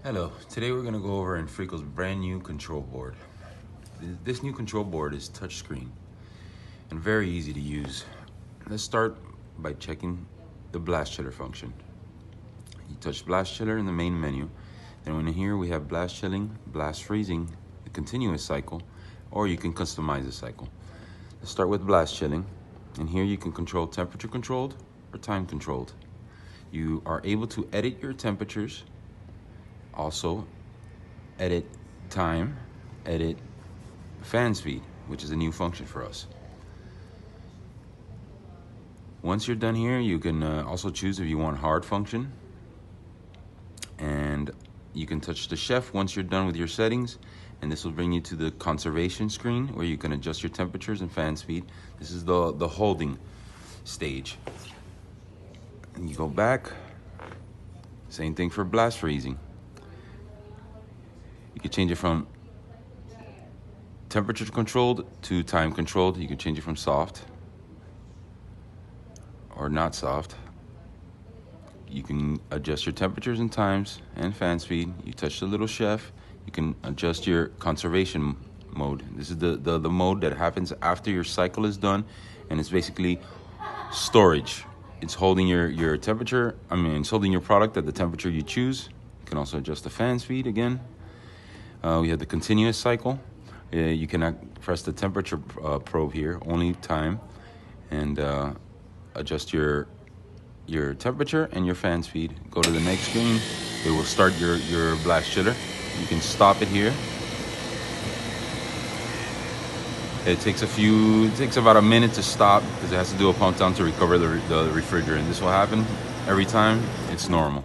Hello, today we're going to go over Infrico's brand new control board. This new control board is touchscreen and very easy to use. Let's start by checking the blast chiller function. You touch blast chiller in the main menu, and in here we have blast chilling, blast freezing, the continuous cycle, or you can customize the cycle. Let's start with blast chilling, and here you can control temperature controlled or time controlled. You are able to edit your temperatures, also edit time, edit fan speed, which is a new function for us. Once you're done here, you can also choose if you want hard function, and you can touch the chef once you're done with your settings, and this will bring you to the conservation screen where you can adjust your temperatures and fan speed. This is the holding stage. And you go back, same thing for blast freezing. You can change it from temperature controlled to time controlled. You can change it from soft or not soft. You can adjust your temperatures and times and fan speed. You touch the little chef. You can adjust your conservation mode. This is the mode that happens after your cycle is done, and it's basically storage. It's holding your temperature. It's holding your product at the temperature you choose. You can also adjust the fan speed again. We have the continuous cycle. You cannot press the temperature probe here, only time, and adjust your temperature and your fan speed. Go to the next screen. It will start your blast chiller. You can stop it here. It takes about a minute to stop because it has to do a pump down to recover the refrigerant. This will happen every time. It's normal.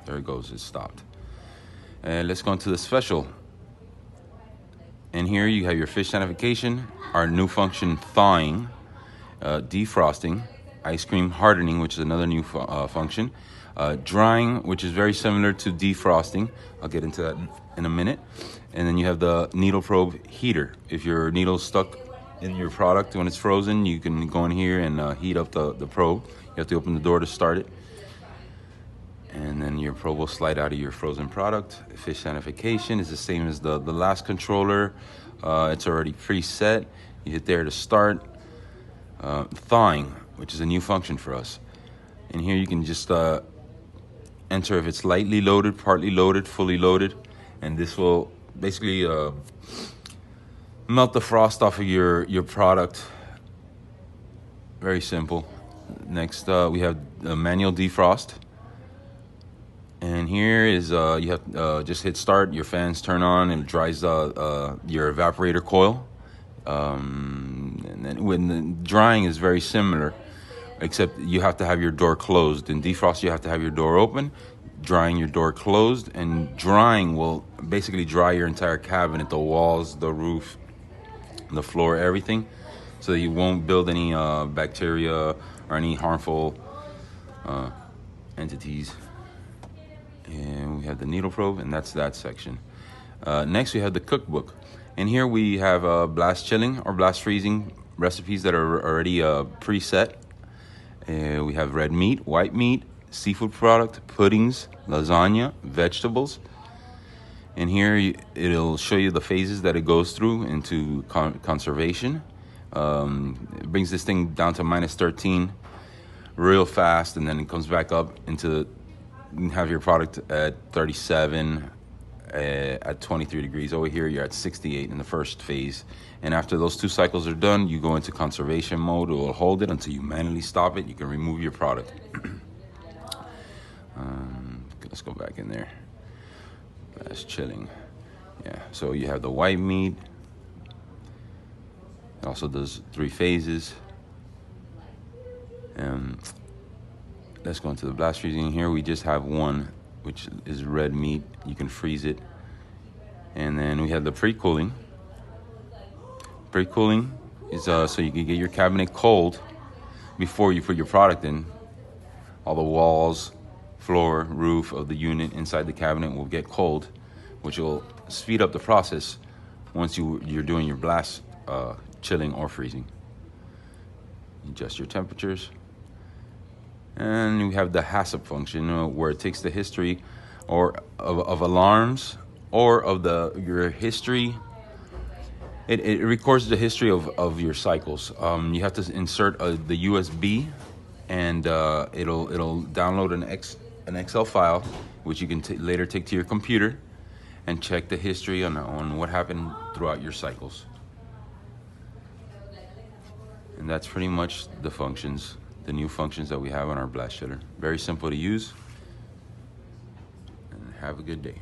There it goes. It stopped. Let's go into the special. And here you have your fish sanification, our new function thawing, defrosting, ice cream hardening, which is another new function, drying, which is very similar to defrosting. I'll get into that in a minute. And then you have the needle probe heater. If your needle's stuck in your product when it's frozen, you can go in here and heat up the probe. You have to open the door to start it. And then your probe will slide out of your frozen product. Fish sanification is the same as the last controller. It's already preset. You hit there to start. Thawing, which is a new function for us. And here you can just enter if it's lightly loaded, partly loaded, fully loaded. And this will basically melt the frost off of your product. Very simple. Next, we have the manual defrost. And here is you have just hit start, your fans turn on, and it dries your evaporator coil. And then when the drying is very similar, except you have to have your door closed. In defrost, you have to have your door open, drying your door closed, and drying will basically dry your entire cabinet, the walls, the roof, the floor, everything, so that you won't build any bacteria or any harmful entities. And we have the needle probe, and that's that section. Next, we have the cookbook. And here we have blast chilling or blast freezing recipes that are already preset. We have red meat, white meat, seafood product, puddings, lasagna, vegetables. And here it'll show you the phases that it goes through into conservation. It brings this thing down to -13 real fast, and then it comes back up into have your product at 37, at 23 degrees. Over here, you're at 68 in the first phase. And after those two cycles are done, you go into conservation mode. It will hold it until you manually stop it. You can remove your product. Let's go back in there. That's chilling. Yeah, so you have the white meat. It also does 3 phases. Let's go into the blast freezing. Here we just have one, which is red meat. You can freeze it. And then we have the pre-cooling. Pre-cooling is so you can get your cabinet cold before you put your product in. All the walls, floor, roof of the unit inside the cabinet will get cold, which will speed up the process once you're doing your blast chilling or freezing. Adjust your temperatures. And we have the HACCP function where it takes the history or of alarms, or of your history. It records the history of your cycles. You have to insert the USB, and it'll download an Excel file, which you can later take to your computer and check the history on what happened throughout your cycles. And that's pretty much the functions, the new functions that we have on our blast chiller. Very simple to use. And have a good day.